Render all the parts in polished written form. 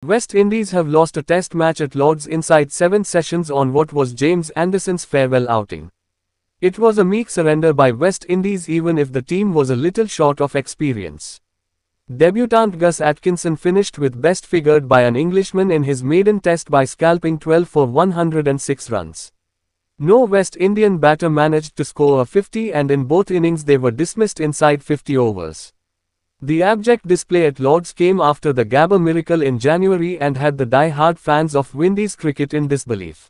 West Indies have lost a test match at Lord's inside 7 sessions on what was James Anderson's farewell outing. It was a meek surrender by West Indies even if the team was a little short of experience. Debutant Gus Atkinson finished with best figured by an Englishman in his maiden test by scalping 12 for 106 runs. No West Indian batter managed to score a 50 and in both innings they were dismissed inside 50 overs. The abject display at Lord's came after the Gabba miracle in January and had the die-hard fans of Windies cricket in disbelief.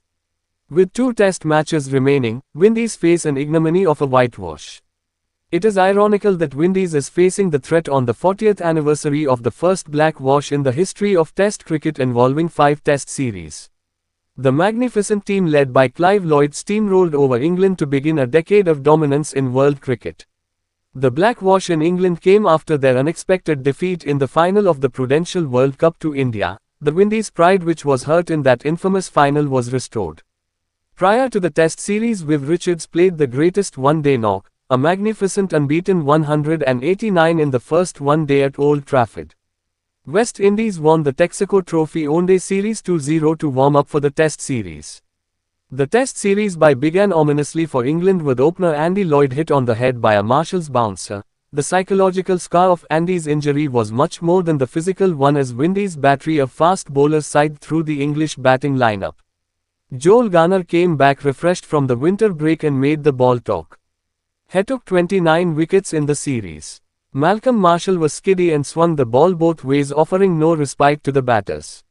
With 2 test matches remaining, Windies face an ignominy of a whitewash. It is ironical that Windies is facing the threat on the 40th anniversary of the first blackwash in the history of Test cricket involving 5 Test series. The magnificent team led by Clive Lloyd steamrolled over England to begin a decade of dominance in world cricket. The blackwash in England came after their unexpected defeat in the final of the Prudential World Cup to India. The Windies' pride which was hurt in that infamous final was restored. Prior to the Test series, Viv Richards played the greatest one-day knock, a magnificent unbeaten 189 in the first one-day at Old Trafford. West Indies won the Texaco Trophy One-Day Series 2-0 to warm up for the Test series. The Test series began ominously for England with opener Andy Lloyd hit on the head by a Marshall's bouncer. The psychological scar of Andy's injury was much more than the physical one as Windies' battery of fast bowlers sighed through the English batting lineup. Joel Garner came back refreshed from the winter break and made the ball talk. He took 29 wickets in the series. Malcolm Marshall was skiddy and swung the ball both ways, offering no respite to the batters.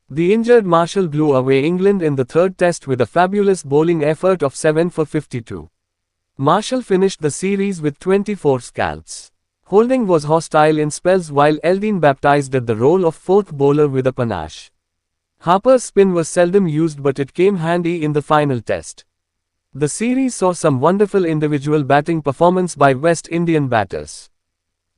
The injured Marshall blew away England in the third test with a fabulous bowling effort of 7 for 52. Marshall finished the series with 24 scalps. Holding was hostile in spells while Eldin baptized at the role of fourth bowler with a panache. Harper's spin was seldom used but it came handy in the final test. The series saw some wonderful individual batting performance by West Indian batters.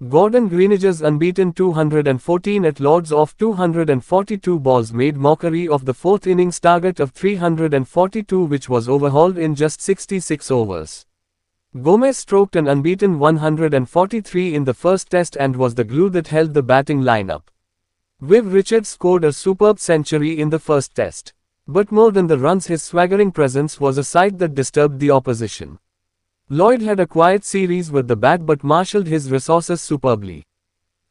Gordon Greenidge's unbeaten 214 at Lord's off 242 balls made mockery of the fourth innings target of 342 which was overhauled in just 66 overs. Gomez stroked an unbeaten 143 in the first test and was the glue that held the batting lineup. Viv Richards scored a superb century in the first test. But more than the runs, his swaggering presence was a sight that disturbed the opposition. Lloyd had a quiet series with the bat but marshalled his resources superbly.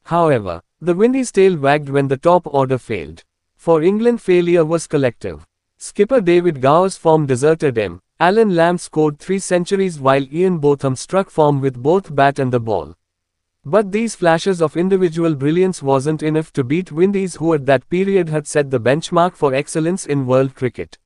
However, the Windies' tail wagged when the top order failed. For England, failure was collective. Skipper David Gower's form deserted him. Alan Lamb scored 3 centuries while Ian Botham struck form with both bat and the ball. But these flashes of individual brilliance wasn't enough to beat Windies, who at that period had set the benchmark for excellence in world cricket.